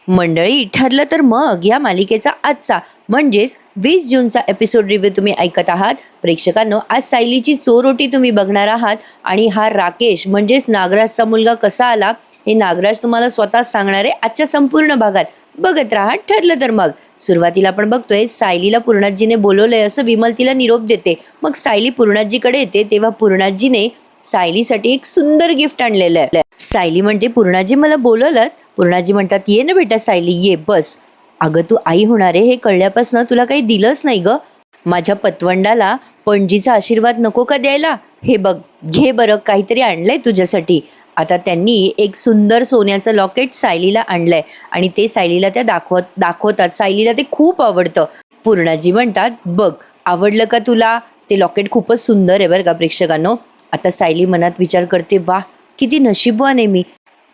मंडळी, ठरलं तर मग या मालिकेचा आजचा म्हणजेच 20 जूनचा एपिसोड रिव्ह्यू तुम्ही ऐकत आहात. प्रेक्षकांनो, आज सायलीची चोरोटी तुम्ही बघणार आहात आणि हा राकेश म्हणजेच नागराजचा मुलगा कसा आला हे नागराज तुम्हाला स्वतःच सांगणार आहे आजच्या संपूर्ण भागात. बघत राहा ठरलं तर मग. सुरुवातीला आपण बघतोय सायलीला पूर्णाजीने बोलवलंय असं विमल तिला निरोप देते. मग सायली पूर्णाजीकडे येते तेव्हा पूर्णाजीने सायलीसाठी एक सुंदर गिफ्ट आणलेलं आहे. सायली म्हणते, पूर्णाजी मला बोलवलं. पूर्णाजी म्हणतात, ये ना बेटा सायली, ये बस. अगं तू आई होणार आहे हे कळल्यापासून तुला काही दिलंच नाही ग. माझ्या पतवंडाला पणजीचा आशीर्वाद नको का द्यायला? हे बघ, घे बरं, काहीतरी आणलंय तुझ्यासाठी. आता त्यांनी एक सुंदर सोन्याचं लॉकेट सायलीला आणलंय आणि ते सायलीला त्या दाखवतात. सायलीला ते खूप आवडतं. पूर्णाजी म्हणतात, बघ आवडलं का तुला? ते लॉकेट खूपच सुंदर आहे बरं का प्रेक्षकांनो. आता सायली मनात विचार करते, वा किती नशीबवान आहे मी.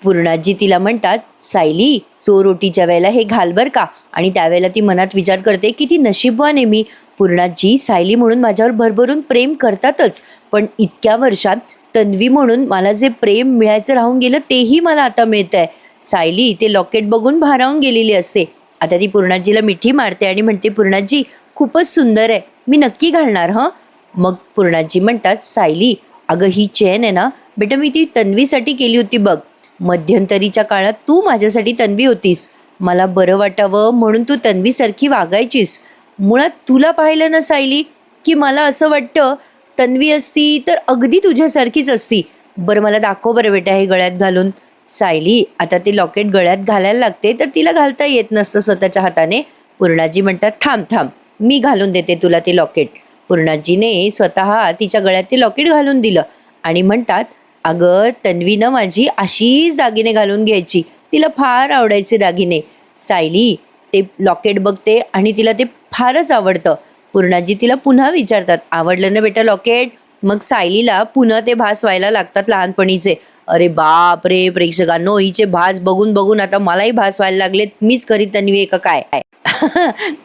पूर्णाजी तिला म्हणतात, सायली चोरोटीच्या वेळेला हे घाल बर का. आणि त्यावेळेला ती मनात विचार करते, किती नशीबवान आहे मी. पूर्णाजी सायली म्हणून माझ्यावर भरभरून प्रेम करतातच, पण इतक्या वर्षात तन्वी म्हणून मला जे प्रेम मिळायचं राहून गेलं तेही मला आता मिळत आहे. सायली ते लॉकेट बघून भारावून गेलेली असते. आता ती पूर्णाजीला मिठी मारते आणि म्हणते, पूर्णाजी खूपच सुंदर आहे, मी नक्की घालणार हं. मग पूर्णाजी म्हणतात, सायली अगं ही चेन आहे ना बेटा, मी ती तन्वीसाठी केली होती बघ. मध्यंतरीच्या काळात तू माझ्यासाठी तन्वी होतीस. मला बरं वाटावं म्हणून तू तन्वीसारखी वागायचीस. मुळात तुला पाहिलं ना सायली, की मला असं वाटतं तन्वी असती तर अगदी तुझ्यासारखीच असती. बरं मला दाखव बरं बेटा हे गळ्यात घालून. सायली आता ते लॉकेट गळ्यात घालायला लागते तर तिला घालता येत नसतं स्वतःच्या हाताने. पूर्णाजी म्हणतात, थांब थांब, मी घालून देते तुला ते लॉकेट. पूर्णाजीने स्वतः तिच्या गळ्यात ते लॉकेट घालून दिलं आणि म्हणतात, अगं तन्वीनं माझी अशीच दागिने घालून घ्यायची, तिला फार आवडायचे दागिने. सायली ते लॉकेट बघते आणि तिला ते फारच आवडतं. पूर्णाजी तिला पुन्हा विचारतात, आवडलं ना बेटा लॉकेट? मग सायलीला पुन्हा ते भास व्हायला लागतात लहानपणीचे. अरे बाप रे प्रेक्षकांनो, हिचे भास बघून बघून आता मलाही भास व्हायला लागलेत, मीच खरी तन्वी आहे का काय.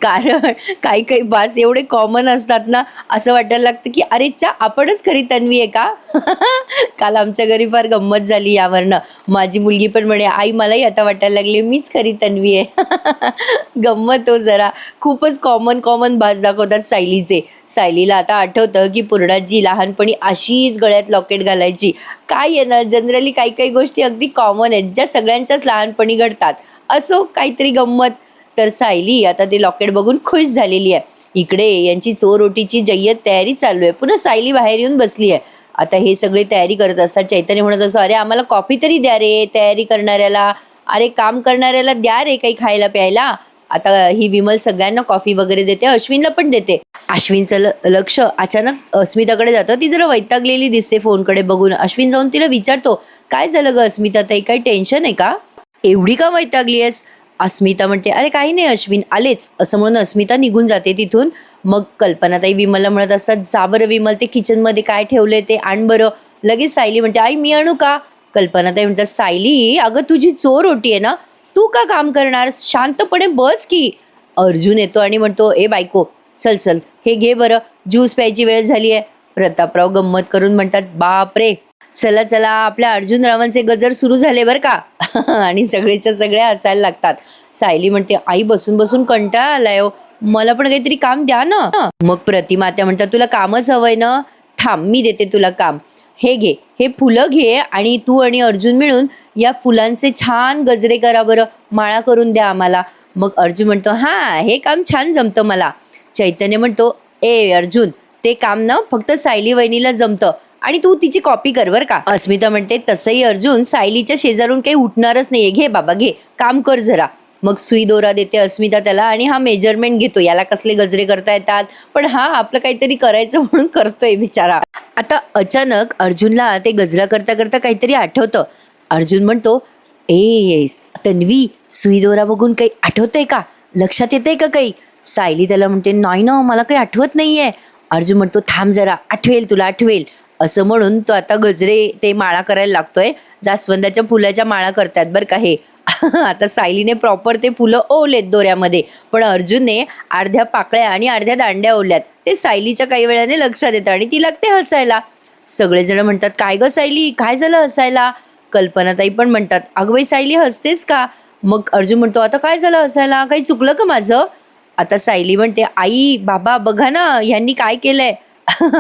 कारण काही काही भास एवढे कॉमन असतात ना, असं वाटायला लागतं की अरे चा आपणच खरी तन्वी आहे का. काल आमच्या घरी फार गंमत झाली यावरनं. माझी मुलगी पण म्हणे, आई मलाही आता वाटायला लागले मीच खरी तन्वी आहे. गंमत हो जरा. खूपच कॉमन कॉमन भास दाखवतात सायलीचे. सायलीला आता आठवतं की पूर्णाजी लहानपणी अशीच गळ्यात लॉकेट घालायची. काय आहे ना, जनरली काही काही गोष्टी अगदी कॉमन आहेत ज्या सगळ्यांच्याच लहानपणी घडतात. असो काहीतरी गंमत. तर सायली आता ते लॉकेट बघून खुश झालेली आहे. इकडे यांची चोरोटीची जय्यत तयारी चालू आहे. पुन्हा सायली बाहेर येऊन बसली आहे. आता हे सगळे तयारी करत असतात. चैतन्य म्हणत असतो, अरे आम्हाला कॉफी तरी द्या रे तयारी करणाऱ्याला, अरे काम करणाऱ्याला द्या रे काही खायला प्यायला. आता ही विमल सगळ्यांना कॉफी वगैरे देते, अश्विनला पण देते. अश्विनचं लक्ष अचानक अस्मिताकडे जातं. ती जरा वैतागलेली दिसते फोनकडे बघून. अश्विन जाऊन तिला विचारतो, काय झालं ग अस्मिता ताई, काही टेन्शन आहे का? एवढी का वैतागली आहेस? अस्मिता म्हणते, अरे काही नाही अश्विन, आलेच, असं म्हणून अस्मिता निघून जाते तिथून. मग कल्पनाताई विमलला म्हणत असतात, जा बरं विमल, ते किचनमध्ये काय ठेवलंय ते आण बरं. लगेच सायली म्हणते, आई मी आणू का? कल्पनाताई म्हणतात, सायली अगं तुझी चोरोटी आहे ना, तू का काम करणार, शांतपणे बस की. अर्जुन येतो आणि म्हणतो, ए बायको चल चल हे घे बरं, ज्यूस प्यायची वेळ झाली आहे. प्रतापराव गंमत करून म्हणतात, बाप रे, चला चला आपल्या अर्जुनरावांचे गजर सुरू झाले बरं का. आणि सगळेच्या सगळ्या हसायला लागतात. सायली म्हणते, आई बसून बसून कंटाळा आलाय हो, मला पण काहीतरी काम द्या ना. मग प्रतिमा त्या म्हणतात, तुला कामच हवंय ना, थांब मी देते तुला काम. हे घे, हे फुलं घे आणि तू आणि अर्जुन मिळून या फुलांचे छान गजरे करा बरं, माळा करून द्या आम्हाला. मग अर्जुन म्हणतो, हा हे काम छान जमतं मला. चैतन्य म्हणतो, ए अर्जुन, ते काम ना फक्त सायली वहिनीला जमतं आणि तू तिची कॉपी कर बर का. अस्मिता म्हणते, तसंही अर्जुन सायलीच्या शेजारून काही उठणारच नाहीये, घे बाबा घे, काम कर जरा. मग सुई दोरा देते अस्मिता त्याला आणि हा मेजरमेंट घेतो. याला कसले गजरे करता येतात, पण हा आपलं काहीतरी करायचं म्हणून करतोय बिचारा. आता अचानक अर्जुनला ते गजरा करता करता काहीतरी आठवतं. अर्जुन म्हणतो, ए तन्वी, सुई दोरा बघून काही आठवतंय का, लक्षात येतंय का काही? सायली त्याला म्हणते, नाही ना मला काही आठवत नाहीये. अर्जुन म्हणतो, थांब जरा, आठवेल तुला आठवेल. असं म्हणून तो आता गजरे ते माळा करायला लागतोय. जास्वंदाच्या फुलाच्या माळा करतात बरं का हे. आता सायलीने प्रॉपर ते फुलं ओवलेत दोऱ्यामध्ये, पण अर्जुनने अर्ध्या पाकळ्या आणि अर्ध्या दांड्या ओवल्यात. ते सायलीच्या काही वेळाने लक्षात येतं आणि ती लागते हसायला. सगळेजण म्हणतात, काय ग सायली, काय झालं हसायला? कल्पनाताई पण म्हणतात, अगं बाई सायली हसतेस का? मग अर्जुन म्हणतो, आता काय झालं हसायला, काही चुकलं का माझं? आता सायली म्हणते, आई बाबा बघा ना ह्यांनी काय केलंय.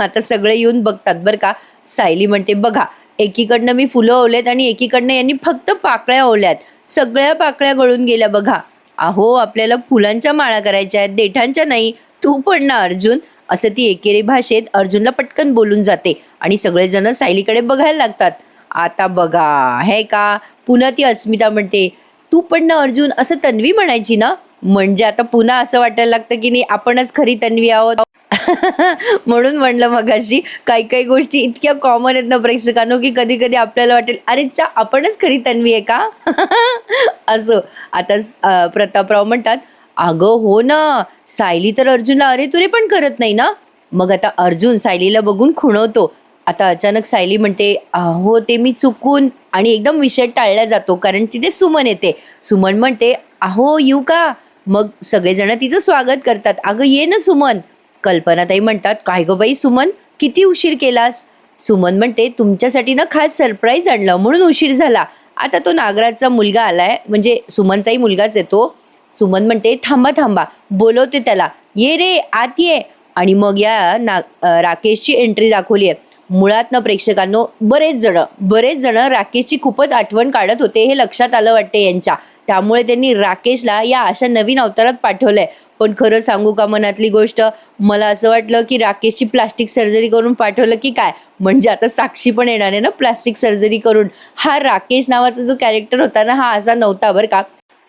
आता सगळे येऊन बघतात बरं का. सायली म्हणते, बघा एकीकडनं मी फुलं ओवलेत आणि एकीकडनं यांनी फक्त पाकळ्या ओवल्यात, सगळ्या पाकळ्या गळून गेल्या बघा. अहो आपल्याला फुलांच्या माळा करायच्या आहेत, देठांच्या नाही. तू पण ना अर्जुन, असं ती एकेरी भाषेत अर्जुनला पटकन बोलून जाते आणि सगळेजण सायलीकडे बघायला लागतात. आता बघा हे का, पुन्हा ती अस्मिता म्हणते, तू पण ना अर्जुन, असं तन्वी म्हणायची ना. म्हणजे आता पुन्हा असं वाटायला लागतं की नाही आपणच खरी तन्वी आहोत. म्हणून म्हणलं मगाशी, काही काही गोष्टी इतक्या कॉमन आहेत ना प्रेक्षकांनो, की कधी कधी आपल्याला वाटेल अरे चा आपणच खरी तन्वी आहे का. असं आता प्रतापराव म्हणतात, अगं हो ना, सायली तर अर्जुनला अरे तुरे पण करत नाही ना. मग आता अर्जुन सायलीला बघून खुणवतो. आता अचानक सायली म्हणते, अहो ते मी चुकून, आणि एकदम विषय टाळला जातो कारण तिथे सुमन येते. सुमन म्हणते, अहो येऊ का. मग सगळेजण तिचं स्वागत करतात. अगं ये ना सुमन. कल्पनाताई म्हणतात, काय गं बाई सुमन, किती उशीर केलास. सुमन म्हणते, तुमच्यासाठी ना खास सरप्राईज आणलं म्हणून उशीर झाला. आता तो नागराजचा मुलगा आलाय, म्हणजे सुमनचाही मुलगाच येतो. सुमन म्हणते, थांबा थांबा बोलवते त्याला, ये रे आत ये. आणि मग या राकेशची एंट्री दाखवली आहे. मुळात ना प्रेक्षकांनो, बरेच जण राकेशची खूपच आठवण काढत होते, हे लक्षात आलं वाटते यांच्या. त्यामुळे त्यांनी राकेशला या अशा नवीन अवतारात पाठवलंय. पण खरं सांगू का मनातली गोष्ट, मला असं वाटलं की राकेशची प्लास्टिक सर्जरी करून पाठवलं की काय. म्हणजे आता साक्षी पण येणार आहे ना प्लास्टिक सर्जरी करून. हा राकेश नावाचा जो कॅरेक्टर होता ना, हा असा नव्हता बरं का.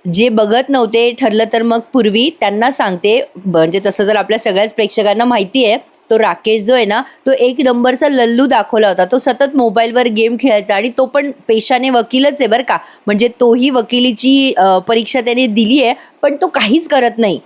जे बघत नव्हते ठरलं तर मग पूर्वी त्यांना सांगते, म्हणजे तसं तर आपल्या सगळ्याच प्रेक्षकांना माहिती आहे, तो राकेश जो आहे ना, तो एक नंबरचा लल्लू दाखवला होता. तो सतत मोबाईलवर गेम खेळायचा आणि तो पण पेशाने वकीलच आहे बरं का. म्हणजे तोही वकिलीची परीक्षा त्याने दिली आहे, पण तो काहीच करत नाही.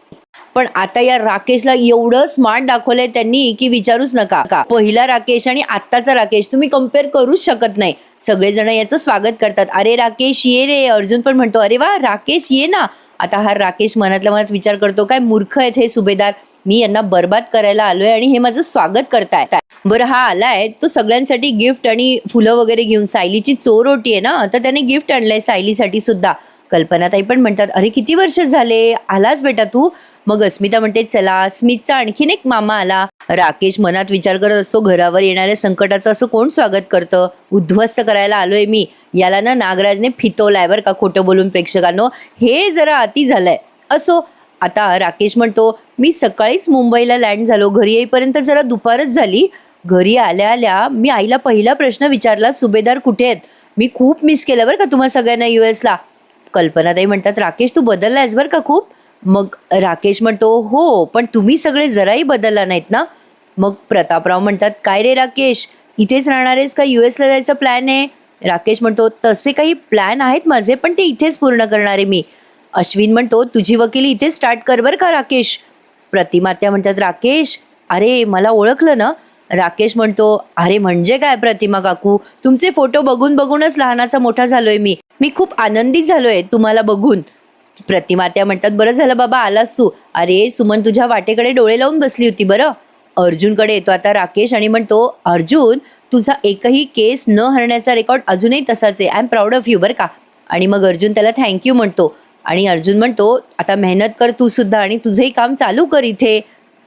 पण आता या राकेशला एवढं स्मार्ट दाखवलंय त्यांनी की विचारूच नका. पहिला राकेश आणि आत्ताचा राकेश तुम्ही कम्पेअर करूच शकत नाही. सगळेजण याचं स्वागत करतात, अरे राकेश ये रे. अर्जुन पण म्हणतो, अरे वा राकेश ये ना. आता हा राकेश मनातल्या मनात विचार करतो, काय मूर्ख आहेत हे सुभेदार, मी यांना बर्बाद करायला आलोय आणि हे माझं स्वागत करताय. बरं हा आलाय तो सगळ्यांसाठी गिफ्ट आणि फुलं वगैरे घेऊन. सायलीची चोरोटी आहे ना, तर त्याने गिफ्ट आणलंय सायलीसाठी सुद्धा. कल्पनाताई पण म्हणतात, अरे किती वर्ष झाले आलास बेटा तू. मग अस्मिता म्हणते, चला स्मितचा आणखीन एक मामा आला. राकेश मनात विचार करत असतो, घरावर येणाऱ्या संकटाचं असं कोण स्वागत करतं, उद्ध्वस्त करायला आलोय मी. याला ना नागराजने फितवलाय बरं का, खोटं बोलून प्रेक्षकांनो, हे जरा अति झालंय. असो, आता राकेश म्हणतो, मी सकाळीच मुंबईला लँड झालो, घरी येईपर्यंत जरा दुपारच झाली. घरी आल्या आल्या मी आईला पहिला प्रश्न विचारला, सुभेदार कुठे आहेत. मी खूप मिस केलं बरं का तुम्हा सगळ्यांना US ला. कल्पनाताई म्हणतात, राकेश तू बदललायस बरं का खूप. मग राकेश म्हणतो, हो पण तुम्ही सगळे जराही बदलला नाहीत ना. मग प्रतापराव म्हणतात, काय रे राकेश, इथेच राहणार आहेस का US ला जायचा प्लॅन आहे. राकेश म्हणतो, तसे काही प्लॅन आहेत माझे, पण ते इथेच पूर्ण करणार आहे मी. अश्विन म्हणतो, तुझी वकिली इथेच स्टार्ट कर बरं का राकेश. प्रतिमात्या म्हणतात, राकेश अरे मला ओळखलं ना. राकेश म्हणतो, अरे म्हणजे काय प्रतिमा काकू, तुमचे फोटो बघून बघूनच लहानाचा मोठा झालोय मी खूप आनंदित झालोय तुम्हाला बघून. प्रतिमात्या म्हणतात, बरं झालं बाबा आलास तू. अरे सुमन तुझ्या वाटेकडे डोळे लावून बसली होती बरं. अर्जुनकडे येतो आता राकेश आणि म्हणतो, अर्जुन तुझा एकही केस न हरण्याचा रेकॉर्ड अजूनही तसाच आहे, I am proud of you बरं का. आणि मग अर्जुन त्याला थँक्यू म्हणतो आणि अर्जुन म्हणतो, आता मेहनत कर तू सुद्धा आणि तुझंही काम चालू कर इथे.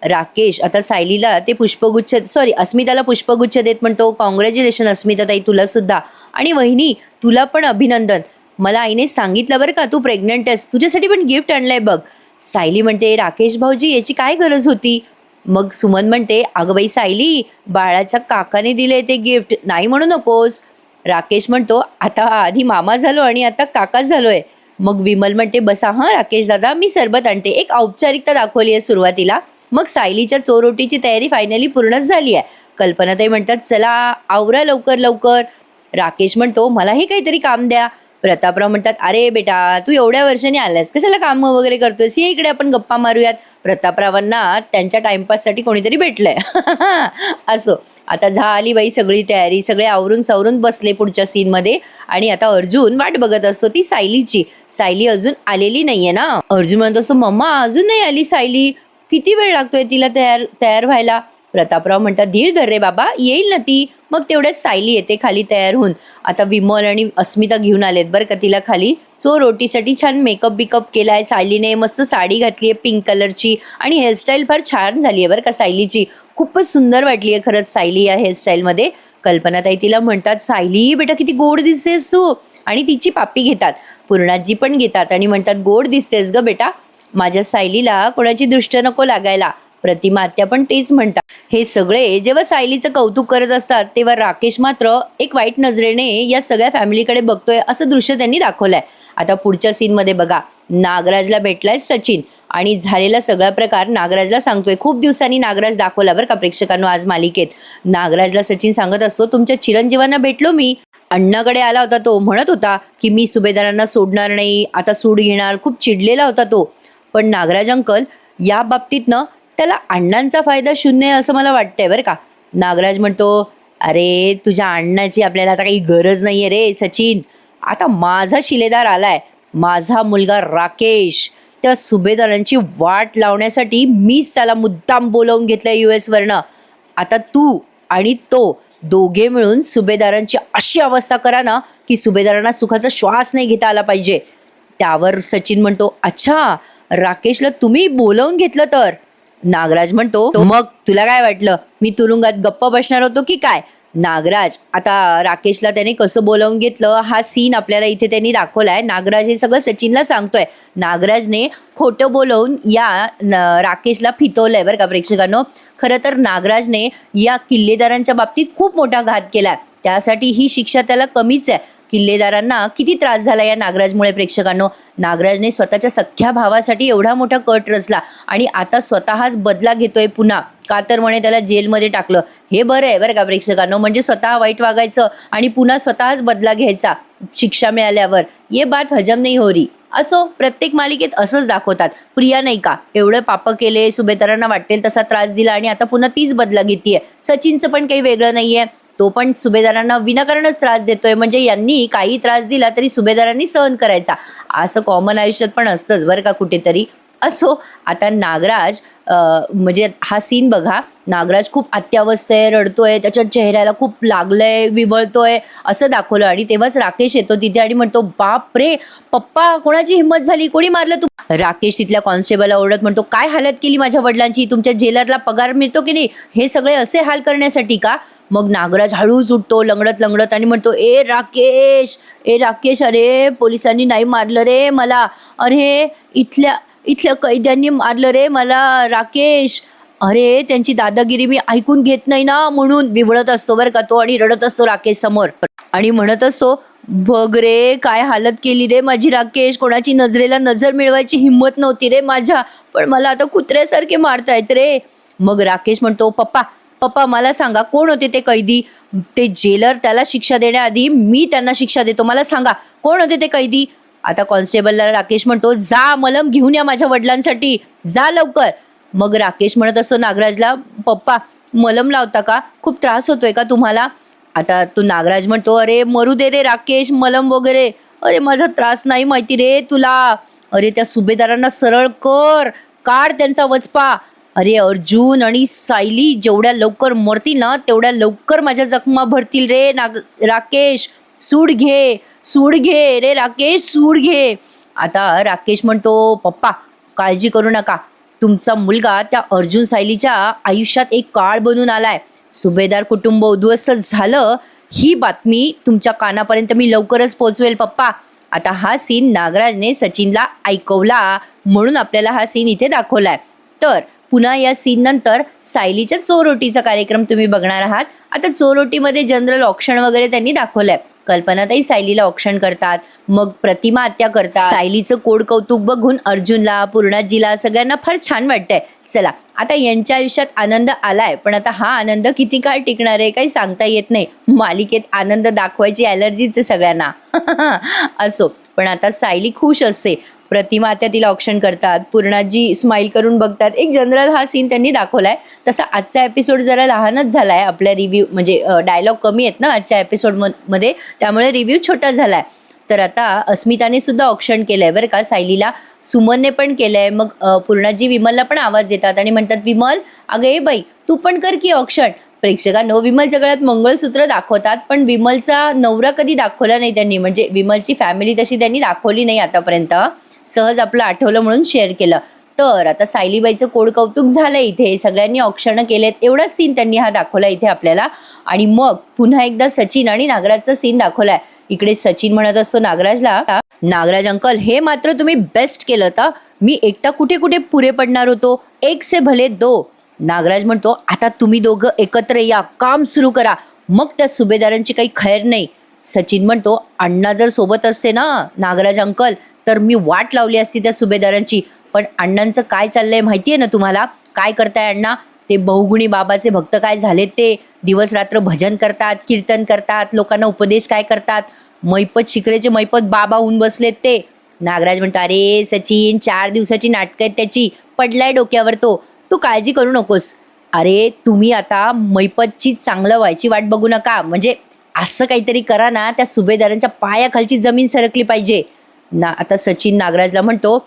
राकेश आता सायलीला ते पुष्पगुच्छ, अस्मिताला पुष्पगुच्छ देत म्हणतो, कॉंग्रॅच्युलेशन अस्मिता ताई तुला सुद्धा, आणि वहिनी तुला पण अभिनंदन. मला आईने सांगितलं बरं का तू प्रेग्नंट आहेस, तुझ्यासाठी पण गिफ्ट आणलंय बघ. सायली म्हणते, राकेश भाऊजी याची काय गरज होती. मग सुमन म्हणते, अगं बाई सायली, बाळाच्या काकाने दिले ते गिफ्ट, नाही म्हणू नकोस. राकेश म्हणतो, आता आधी मामा झालो आणि आता काका झालोय. मग विमल म्हणते, बसा हां राकेश दादा, मी सरबत आणते. एक औपचारिकता दाखवली आहे सुरुवातीला. मग सायलीच्या चोरोटीची तयारी फायनली पूर्णच झाली आहे. कल्पनाताई म्हणतात, चला आवरा लवकर लवकर. राकेश म्हणतो, मलाही काहीतरी काम द्या. प्रतापराव म्हणतात, अरे बेटा तू एवढ्या वर्षांनी आलास, कशाला काम वगैरे करतोयस, ये इकडे आपण गप्पा मारूयात. प्रतापरावांना त्यांच्या टाइमपाससाठी कोणीतरी भेटलंय. असो, आता झाली बाई सगळी तयारी, सगळे आवरून सावरून बसले पुढच्या सीनमध्ये. आणि आता अर्जुन वाट बघत असतो ती सायलीची. सायली अजून आलेली नाहीये ना. अर्जुन म्हणत असतो, मम्मा अजून नाही आली सायली, किती वेळ लागतोय तिला तयार व्हायला. प्रतापराव म्हणतात, धीर धर रे बाबा, येईल ना ती. मग तेवढ्यात सायली येते खाली तयार होऊन. आता विमल आणि अस्मिता घेऊन आलेत बरं का तिला खाली. चोर ओटीसाठी छान मेकअप बिकअप केलाय सायलीने, मस्त साडी घातली आहे पिंक कलरची आणि हेअरस्टाईल फार छान झाली आहे बरं का सायलीची. खूपच सुंदर वाटली आहे खरंच सायली या हेअरस्टाईलमध्ये. कल्पनाताई तिला म्हणतात, सायली बेटा किती गोड दिसतेस तू. आणि तिची पापी घेतात, पूर्णाजी पण घेतात आणि म्हणतात, गोड दिसतेस ग बेटा, माझ्या सायलीला कोणाची दृष्ट नको लागायला. प्रतिमा आत्या पण तेच म्हणतात. हे सगळे जेव्हा सायलीचं कौतुक करत असतात तेव्हा राकेश मात्र एक वाईट नजरेने या सगळ्या फॅमिलीकडे बघतोय असं दृश्य त्यांनी दाखवलंय. आता पुढच्या सीनमध्ये बघा, नागराजला भेटलाय सचिन आणि झालेला सगळा प्रकार नागराजला सांगतोय. खूप दिवसांनी नागराज दाखवला बरं का प्रेक्षकांनो आज मालिकेत. नागराजला सचिन सांगत असतो, तुमच्या चिरंजीवांना भेटलो मी. अण्णाकडे आला होता तो, म्हणत होता की मी सुभेदारांना सोडणार नाही, आता सूड घेणार. खूप चिडलेला होता तो. पण नागराज अंकल या बाबतीतनं त्याला अण्णांचा फायदा शून्य आहे असं मला वाटतंय बरं का. नागराज म्हणतो, अरे तुझ्या अण्णाची आपल्याला आता काही गरज नाहीये रे सचिन. आता माझा शिलेदार आलाय, माझा मुलगा राकेश. त्या सुभेदारांची वाट लावण्यासाठी मीच त्याला मुद्दाम बोलावून घेतलंय US वरनं. आता तू आणि तो दोघे मिळून सुभेदारांची अशी अवस्था करा ना की सुभेदारांना सुखाचा श्वास नाही घेता आला पाहिजे. त्यावर सचिन म्हणतो, अच्छा राकेशला तुम्ही बोलावून घेतलं तर. नागराज म्हणतो, मग तुला काय वाटलं मी तुरुंगात गप्प बसणार होतो की काय. नागराज आता राकेशला त्याने कसं बोलावून घेतलं हा सीन आपल्याला इथे त्यांनी दाखवलाय. नागराज हे सगळं सचिनला सांगतोय. नागराजने खोटं बोलवून या राकेशला फितवलंय बरं का प्रेक्षकांनो. खरं तर नागराजने या किल्लेदारांच्या बाबतीत खूप मोठा घात केलाय, त्यासाठी ही शिक्षा त्याला कमीच आहे. किल्लेदारांना किती त्रास झाला या नागराजमुळे प्रेक्षकांनो. नागराजने स्वतःच्या सख्ख्या भावासाठी एवढा मोठा कट रचला आणि आता स्वतःच बदला घेतोय पुन्हा. का तर म्हणे त्याला जेलमध्ये टाकलं. हे बरं आहे बरं का प्रेक्षकांनो, म्हणजे स्वतः वाईट वागायचं आणि पुन्हा स्वतःच बदला घ्यायचा शिक्षा मिळाल्यावर. ये बात हजम नाही हो रही. असो, प्रत्येक मालिकेत असंच दाखवतात. प्रिया नाही का, एवढं पापं केले, सुभेदारांना वाटेल तसा त्रास दिला आणि आता पुन्हा तीच बदला घेतीये. सचिनचं पण काही वेगळं नाहीये, तो पण सुभेदारांना विनाकारणच त्रास देतोय. म्हणजे यांनी काही त्रास दिला तरी सुभेदारांनी सहन करायचा. असं कॉमन आयुष्यात पण असतंच बरं का कुठेतरी. असो, आता नागराज म्हणजे हा सीन बघा, नागराज खूप अत्यावस्थेत रडतोय, त्याच्या चेहऱ्याला खूप लागलंय, विवळतोय असं दाखवलं. आणि तेव्हाच राकेश येतो तिथे आणि म्हणतो, बाप रे पप्पा, कोणाची हिंमत झाली, कोणी मारलं तू. राकेश तिथल्या कॉन्स्टेबलला ओरडत म्हणतो, काय हालत केली माझ्या वडिलांची, तुमच्या जेलरला पगार मिळतो की नाही, हे सगळे असे हाल करण्यासाठी का. मग नागराज हळूच उठतो लंगडत लंगडत आणि म्हणतो, ए राकेश, अरे पोलिसांनी नाही मारलं रे मला, अरे इथल्या कैद्यांनी मारलं रे मला राकेश, अरे त्यांची दादागिरी मी ऐकून घेत नाही ना म्हणून. विवळत असतो बरं का तो आणि रडत असतो राकेश समोर आणि म्हणत असतो, बघ रे काय हालत केली रे माझी राकेश, कोणाची नजरेला नजर मिळवायची हिंमत नव्हती रे माझ्या, पण मला आता कुत्र्यासारखे मारतायत रे. मग राकेश म्हणतो, पप्पा मला सांगा कोण होते ते कैदी, ते जेलर, त्याला शिक्षा देण्याआधी मी त्यांना शिक्षा देतो, मला सांगा कोण होते ते कैदी. आता कॉन्स्टेबलला राकेश म्हणतो, जा मलम घेऊन या माझ्या वडिलांसाठी, जा लवकर. मग राकेश म्हणत असतो नागराजला, पप्पा मलम लावता का, खूप त्रास होतोय का तुम्हाला. आता तो नागराज म्हणतो, अरे मरू दे रे राकेश, मलम वगैरे, अरे माझा त्रास नाही माहिती रे तुला, अरे त्या सुभेदारांना सरळ कर, काढ त्यांचा वचपा. अरे अर्जुन आणि सायली जेवढ्या लवकर मरतील ना तेवढ्या लवकर माझ्या जखमा भरतील रे राकेश, सूड घे रे राकेश, सूड घे. आता राकेश म्हणतो, पप्पा काळजी करू नका, तुमचा मुलगा त्या अर्जुन सायलीच्या आयुष्यात एक काळ बनून आलाय, सुभेदार कुटुंब उद्ध्वस्त झालं, ही बातमी तुमच्या कानापर्यंत मी लवकरच पोहोचवेल पप्पा. आता हा सीन नागराजने सचिनला ऐकवला म्हणून आपल्याला हा सीन इथे दाखवलाय. तर पुन्हा या सीन नंतर सायलीच्या चोरोटीचा कार्यक्रम तुम्ही बघणार आहात. आता चोरोटीमध्ये जनरल ऑक्शन वगैरे त्यांनी दाखवलंय. कल्पनाताई सायलीला ऑक्शन करतात, मग प्रतिमा आत्या करतात. सायलीचं कोड कौतुक बघून अर्जुनला, पूर्णाजीला सगळ्यांना फार छान वाटतंय. चला आता यांच्या आयुष्यात आनंद आलाय, पण आता हा आनंद किती काळ टिकणार आहे काही सांगता येत नाही. मालिकेत आनंद दाखवायची ॲलर्जीच आहे सगळ्यांना. असो, पण आता सायली खुश असते. प्रतिमा आत्या तिला ऑक्शन करतात, पूर्णाजी स्माईल करून बघतात. एक जनरल हा सीन त्यांनी दाखवलाय. तसा आजचा एपिसोड जरा लहानच झालाय, आपल्या रिव्ह्यू म्हणजे डायलॉग कमी आहेत ना आजच्या एपिसोड मध्ये, त्यामुळे रिव्ह्यू छोटा झालाय. तर आता अस्मिताने सुद्धा ऑप्शन केलंय बरं का सायलीला, सुमनने पण केलंय. मग पूर्णाजी विमलला पण आवाज देतात आणि म्हणतात, विमल अगं ए बाई तू पण कर की ऑप्शन. प्रेक्षकांनो, विमलच्या गळ्यात मंगळसूत्र दाखवतात, पण विमलचा नवरा कधी दाखवला नाही त्यांनी, म्हणजे विमलची फॅमिली तशी त्यांनी दाखवली नाही आतापर्यंत. सहज आपलं आठवलं म्हणून शेअर केलं. तर आता सायलीबाईचं कोड कौतुक झालंय इथे, सगळ्यांनी औक्षणं केलेत, एवढाच सीन त्यांनी हा दाखवला इथे आपल्याला. आणि मग पुन्हा एकदा सचिन आणि नागराजचा सीन दाखवलाय. इकडे सचिन म्हणत असतो नागराजला, नागराज अंकल हे मात्र तुम्ही बेस्ट केलं तर, मी एकटा कुठे कुठे पुरे पडणार होतो, एक से भले दो. नागराज म्हणतो, आता तुम्ही दोघं एकत्र या, काम सुरू करा, मग त्या सुभेदारांची काही खैर नाही. सचिन म्हणतो, अण्णा जर सोबत असते ना नागराज अंकल, तर मी वाट लावली असती त्या सुभेदारांची. पण अण्णांचं काय चाललंय माहितीये ना तुम्हाला, काय करताय अण्णा, ते बहुगुणी बाबाचे भक्त काय झालेत, ते दिवस रात्र भजन करतात, कीर्तन करतात, लोकांना उपदेश काय करतात, मैपत शिकरेचे मैपत बाबा होऊन बसलेत ते. नागराज म्हणतो, अरे सचिन 4 दिवसाची नाटकं आहेत त्याची, पडलाय डोक्यावर तो, तू काळजी करू नकोस. अरे तुम्ही आता मैपतची चांगलं व्हायची वाट बघू नका, म्हणजे असं काहीतरी करा ना, त्या सुभेदारांच्या पायाखालची जमीन सरकली पाहिजे ना. आता सचिन नागराजला म्हणतो,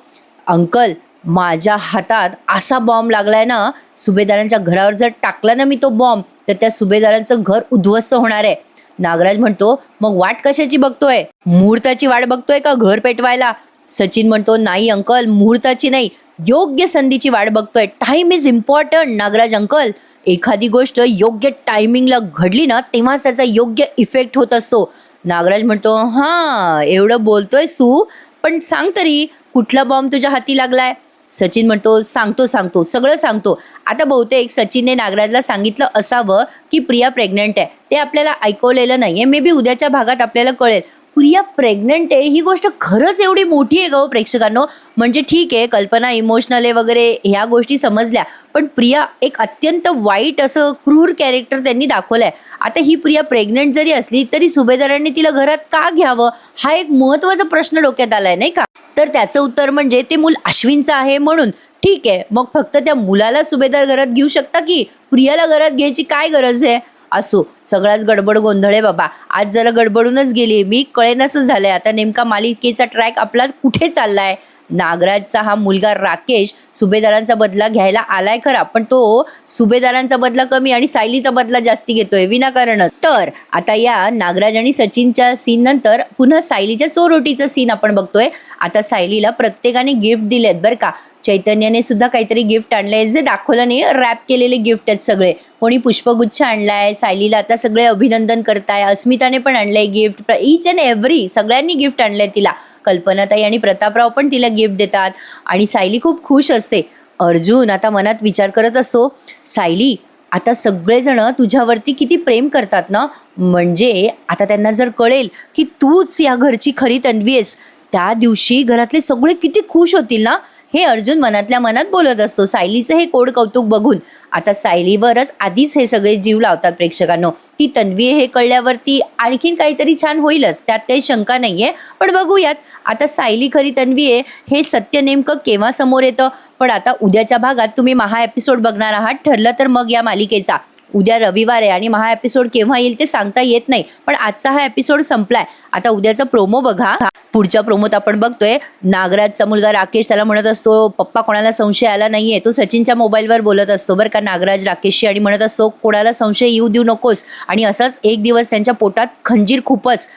अंकल माझ्या हातात असा बॉम्ब लागलाय ना, सुभेदारांच्या घरावर जर टाकला ना मी तो बॉम्ब, तर त्या सुभेदारांचं घर उद्ध्वस्त होणार आहे. नागराज म्हणतो, मग वाट कशाची बघतोय, मुहूर्ताची वाट बघतोय का घर पेटवायला. सचिन म्हणतो, नाही अंकल मुहूर्ताची नाही, योग्य संधीची वाट बघतोय. Time is important Nagraj uncle, एखादी गोष्ट योग्य टायमिंगला घडली ना, तेव्हाच त्याचा योग्य इफेक्ट होत असतो. नागराज म्हणतो, हां एवढं बोलतोयस तू, पण सांग तरी कुठला बॉम्ब तुझ्या हाती लागलाय. सचिन म्हणतो, सांगतो सगळं सांगतो. आता बहुतेक सचिनने नागराजला सांगितलं असावं की प्रिया प्रेग्नंट आहे, ते आपल्याला ऐकवलेलं नाहीये, मे बी उद्याच्या भागात आपल्याला कळेल. प्रिया प्रेग्नंट आहे ही गोष्ट खरंच एवढी मोठी आहे का हो प्रेक्षकांनो. म्हणजे ठीक आहे कल्पना इमोशनल आहे वगैरे ह्या गोष्टी समजल्या, पण प्रिया एक अत्यंत वाईट असं क्रूर कॅरेक्टर त्यांनी दाखवलंय. आता ही प्रिया प्रेग्नंट जरी असली तरी सुभेदारांनी तिला घरात का घ्यावं, हा एक महत्त्वाचा प्रश्न डोक्यात आलाय नाही का. तर त्याचं उत्तर म्हणजे ते मूल अश्विनचं आहे म्हणून. ठीक आहे, मग फक्त त्या मुलाला सुभेदार घरात घेऊ शकता की प्रियाला घरात घ्यायची काय गरज आहे. असो, सगळाच गडबड गोंधळ आहे बाबा, आज जरा गडबडूनच गेली मी, कळेनासच झालंय आता नेमका मालिकेचा ट्रॅक आपला कुठे चाललाय. नागराजचा हा मुलगा राकेश सुभेदारांचा बदला घ्यायला आलाय खरा, पण तो सुभेदारांचा बदला कमी आणि सायलीचा बदला जास्ती घेतोय विनाकारणच. तर आता या नागराज आणि सचिनच्या सीन नंतर पुन्हा सायलीच्या चोरोटीचा सीन आपण बघतोय. आता सायलीला प्रत्येकाने गिफ्ट दिलेत बरं का. चैतन्याने सुद्धा काहीतरी गिफ्ट आणलंय, जे दाखवलं नाही, रॅप केलेले गिफ्ट आहेत सगळे. कोणी पुष्पगुच्छ आणलाय, सायलीला आता सगळे अभिनंदन करताय. अस्मिताने पण आणलंय गिफ्ट, ईच अँड एव्हरी सगळ्यांनी गिफ्ट आणलंय तिला. कल्पनाताई आणि प्रतापराव पण तिला गिफ्ट देतात आणि सायली खूप खुश असते. अर्जुन आता मनात विचार करत असतो, सायली आता सगळेजण तुझ्यावरती किती प्रेम करतात ना, म्हणजे आता त्यांना जर कळेल की तूच या घरची खरी तन्वी आहेस, त्या दिवशी घरातले सगळे किती खुश होतील ना, हे अर्जुन मनातल्या मनात बोलत असतो सायलीचं हे कोड कौतुक बघून. आता सायलीवरच आधीच हे सगळे जीव लावतात प्रेक्षकांनो. ती तन्वी हे कळल्यावरती आणखीन काहीतरी छान होईलच, त्यात काही शंका नाहीये. पण बघूयात आता सायली खरी तन्वी आहे हे सत्य नेमकं केव्हा समोर येतं. पण आता उद्याच्या भागात तुम्ही महा एपिसोड बघणार आहात ठरलं तर मग या मालिकेचा. उद्या रविवार आहे आणि महा एपिसोड केव्हा येईल ते सांगता येत नाही, पण आजचा हा एपिसोड संपलाय. आता उद्याचा प्रोमो बघा. पुढच्या प्रोमोत आपण बघतोय नागराजचा मुलगा राकेश त्याला म्हणत असतो, पप्पा कोणाला संशय आला नाहीये. तो सचिनच्या मोबाईलवर बोलत असतो बरं का नागराज राकेशशी, आणि म्हणत असतो कोणाला संशय येऊ देऊ नकोस. आणि असाच एक दिवस त्यांच्या पोटात खंजीर खूपच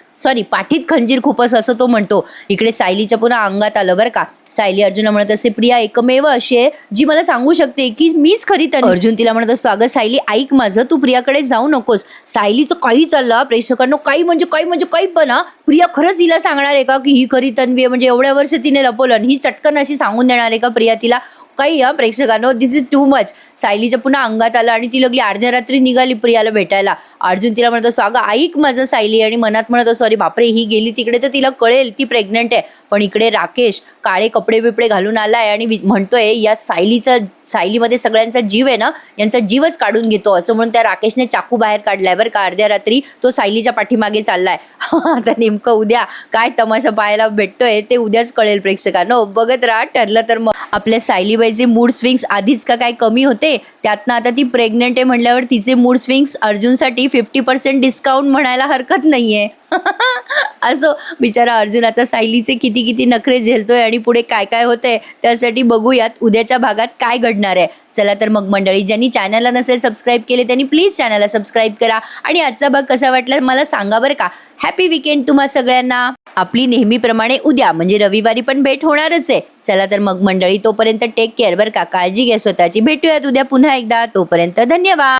पाठीत खंजीर खूपच असं तो म्हणतो. इकडे सायलीच्या पुन्हा अंगात आलं बरं का. सायली अर्जुनला म्हणत असते, प्रिया एकमेव अशी आहे जी मला सांगू शकते की मीच खरी तन्वी. अर्जुन तिला म्हणत असतो, अगं सायली ऐक माझं, तू प्रियाकडे जाऊ नकोस. सायलीचं काही चाललं प्रेक्षकांनो, काही म्हणजे काही पण. प्रिया खरंच हिला सांगणार आहे का की ही खरी तन्वी आहे, म्हणजे एवढ्या वर्ष तिने लपवलं आणि ही चटकन अशी सांगून देणार आहे का प्रिया तिला काही. प्रेक्षकांनो दिस इज टू मच. सायलीच्या पुन्हा अंगात आलं आणि ती लगली अर्ध्या रात्री निघाली प्रियाला भेटायला. अर्जुन तिला म्हणत असतो, अगं ऐक माझं सायली, आणि मनात म्हणत असतो, अरे बापरे ही गेली तिकडे तर तिला कळेल ती प्रेग्नंट आहे. पण इकडे राकेश काळे कपडे बिपडे घालून आलाय आणि म्हणतोय या सायलीमध्ये सगळ्यांचा जीव आहे ना, यांचा जीवच काढून घेतो असं म्हणून त्या राकेशने चाकू बाहेर काढलाय बरं का अर्ध्या रात्री. तो सायलीच्या पाठीमागे चाललाय. आता नेमकं उद्या काय तमाशा पाहायला भेटतोय ते उद्याच कळेल प्रेक्षकांनो. बघत राहा ठरलं तर मग. आपल्या सायलीबाईचे मूड स्विंग्स आधीच का काय कमी होते, त्यातनं आता ती प्रेग्नंट आहे म्हटल्यावर तिचे मूड स्विंग्स अर्जुनसाठी 50% डिस्काउंट म्हणायला हरकत नाहीये. असो, बिचारा अर्जुन आता सायलीचे किती किती नखरे झेलतोय आणि पुढे काय काय होतंय त्यासाठी बघूयात उद्याच्या भागात काय घडणार आहे. चला तर मग मंडळी, ज्यांनी चॅनलला नसेल सबस्क्राईब केले त्यांनी प्लीज चॅनलला सबस्क्राईब करा आणि आजचा भाग कसा वाटला मला सांगा बरं का. हॅपी वीकेंड तुम्हा सगळ्यांना. आपली नेहमीप्रमाणे उद्या म्हणजे रविवारी पण भेट होणारच आहे. चला तर मग मंडळी, तोपर्यंत टेक केअर बरं का, काळजी घ्या स्वतःची. भेटूयात उद्या पुन्हा एकदा, तोपर्यंत धन्यवाद.